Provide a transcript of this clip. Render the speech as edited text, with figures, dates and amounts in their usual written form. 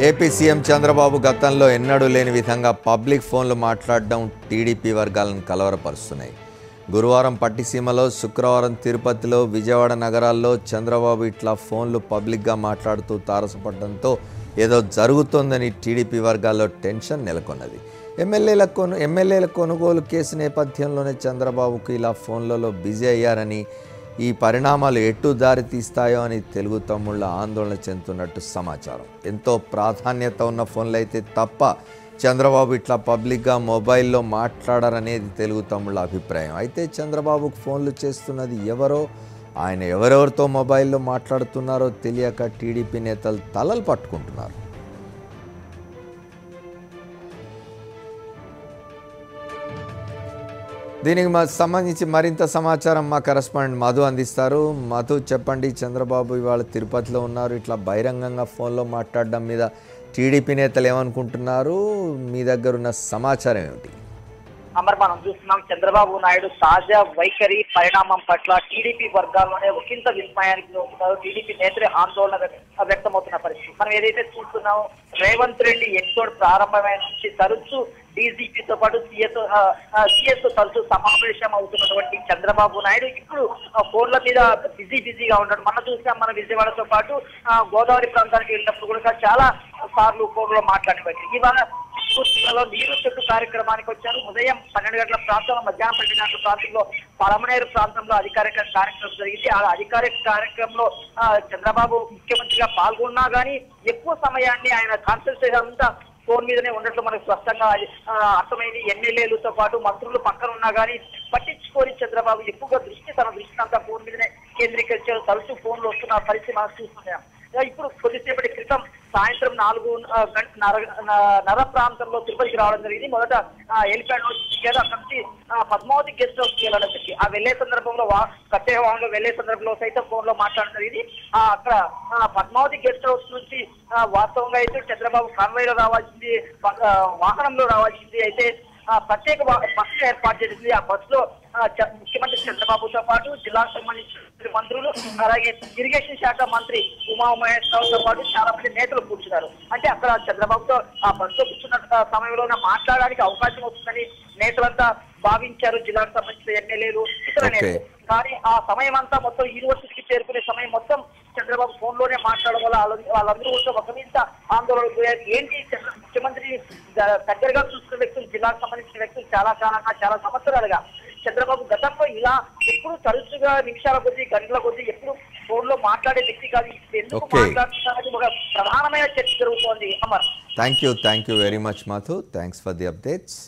AP CM Chandrababu గతంలో ఎన్నడూ లేని విధంగా పబ్లిక్ ఫోన్లు మాట్లాడడం టీడీపీ వర్గాలను కలవరపరుస్తున్నాయి. గురువారం పట్టిసీమలో, శుక్రవారం తిరుపతిలో, విజయవాడ నగరాల్లో చంద్రబాబు ఇట్లా ఫోన్లు పబ్లిక్గా మాట్లాడుతూ తారసపడడంతో ఏదో జరుగుతోందని టీడీపీ వర్గాల్లో టెన్షన్ నెలకొన్నది. ఎమ్మెల్యేల కొనుగోలు కేసు నేపథ్యంలోనే చంద్రబాబుకు ఇలా ఫోన్లలో బిజీ అయ్యారని, ఈ పరిణామాలు ఎటు దారి తీస్తాయో అని తెలుగు తమ్ముళ్ళ ఆందోళన చెందుతున్నట్టు సమాచారం. ఎంతో ప్రాధాన్యత ఉన్న ఫోన్లు అయితే తప్ప చంద్రబాబు ఇట్లా పబ్లిక్గా మొబైల్లో మాట్లాడారనేది తెలుగు తమ్ముళ్ళ అభిప్రాయం. అయితే చంద్రబాబుకు ఫోన్లు చేస్తున్నది ఎవరో, ఆయన ఎవరెవరితో మొబైల్లో మాట్లాడుతున్నారో తెలియక టీడీపీ నేతలు తలలు పట్టుకుంటున్నారు. దీనికి సంబంధించి మరింత సమాచారం మా కరెస్పాండెంట్ మధు అందిస్తారు. మధు, చెప్పండి, చంద్రబాబు ఇవాళ తిరుపతిలో ఉన్నారు, ఇట్లా బహిరంగంగా ఫోన్లో మాట్లాడడం మీద టీడీపీ నేతలు ఏమనుకుంటున్నారు? మీ దగ్గర ఉన్న సమాచారం ఏమిటి? అమర్, మనం చూస్తున్నాం చంద్రబాబు నాయుడు తాజా వైఖరి పరిణామం పట్ల టీడీపీ వర్గాల్లోనే ఒకంత విస్మయానికి లోపుతారు. టీడీపీ నేతలే ఆందోళన వ్యక్తమవుతున్న పరిస్థితి మనం ఏదైతే చూస్తున్నామో, రేవంత్ రెడ్డి ఎపిసోడ్ ప్రారంభమైన నుంచి తరచూ డీజీపీతో పాటు సీఎస్ తో తరచూ సమావేశం అవుతున్నటువంటి చంద్రబాబు నాయుడు ఇప్పుడు ఫోన్ల మీద బిజీగా ఉన్నాడు. మనం చూసాం, మన విజయవాడతో పాటు గోదావరి ప్రాంతానికి వెళ్ళినప్పుడు కూడా చాలా సార్లు ఫోన్లో మాట్లాడవచ్చు. ఇవాళ నీరు చెట్టు కార్యక్రమానికి వచ్చారు. ఉదయం 12 గంటల ప్రాంతంలో, మధ్యాహ్నం 12 గంటల ప్రాంతంలో పలమనేరు ప్రాంతంలో అధికారిక కార్యక్రమం జరిగింది. ఆ అధికారిక కార్యక్రమంలో చంద్రబాబు ముఖ్యమంత్రిగా పాల్గొన్నా కానీ ఎక్కువ సమయాన్ని ఆయన కాన్సన్ట్రేషన్ అంతా ఫోన్ మీదనే ఉన్నట్లు మనకు స్పష్టంగా అర్థమైంది. ఎమ్మెల్యేలతో పాటు మంత్రులు పక్కన ఉన్నా కానీ పట్టించుకొని చంద్రబాబు ఎక్కువగా తన దృష్టిని అంతా ఫోన్ మీదనే కేంద్రీకరించారు. తరచూ ఫోన్లు వస్తున్న పరిస్థితి మనం చూస్తున్నాం. ఇప్పుడు కొద్దిసేపటి క్రితం సాయంత్రం 4:30 ప్రాంతంలో తిరుపతికి రావడం జరిగింది. మొదట ఎలిఫెంట్ అక్కడి నుంచి పద్మావతి గెస్ట్ హౌస్ కి వెళ్ళడం జరిగింది. ఆ వెళ్లే సందర్భంలో కట్టేవాహనంలో వెళ్లే సందర్భంలో సైతం ఫోన్ లో మాట్లాడడం జరిగింది. అక్కడ పద్మావతి గెస్ట్ హౌస్ నుంచి వాస్తవంగా అయితే చంద్రబాబు కాన్వాయ్ లో రావాల్సింది, వాహనంలో రావాల్సింది. అయితే ప్రత్యేక బస్సు ఏర్పాటు చేసింది. ఆ బస్సులో ముఖ్యమంత్రి చంద్రబాబుతో పాటు జిల్లాకు సంబంధించిన మంత్రులు, అలాగే ఇరిగేషన్ శాఖ మంత్రి ఉమామహేశ్వరరావుతో పాటు చాలా మంది నేతలు కూర్చున్నారు. అంటే అక్కడ చంద్రబాబుతో ఆ బస్సులో కూర్చున్న సమయంలోనే మాట్లాడడానికి అవకాశం వస్తుందని నేతలంతా భావించారు, జిల్లాకు సంబంధించిన ఎమ్మెల్యేలు, ఇతర నేతలు. కానీ ఆ సమయం అంతా మొత్తం యూనివర్సిటీకి చేరుకునే సమయం మొత్తం చంద్రబాబు ఫోన్ లోనే మాట్లాడడం వల్ల వాళ్ళందరూ కూడా ఒక మీద ఆందోళన పోయారు. ఏంటి, ముఖ్యమంత్రి దగ్గరగా చూస్తున్న వ్యక్తులు, జిల్లాకు సంబంధించిన వ్యక్తులు చాలా కాలంగా, చాలా సంవత్సరాలుగా చంద్రబాబు గతంలో ఇలా ఎప్పుడు తరచుగా నిమిషాల కొద్దీ, గంటల కొద్దీ ఎప్పుడు ఫోన్ లో మాట్లాడే వ్యక్తి కాదు. ఎందుకు మాట్లాడుతున్నది ఒక ప్రధానమైన చర్చ జరుగుతోంది. Amar, thank you very much Madhu. Thanks for the updates.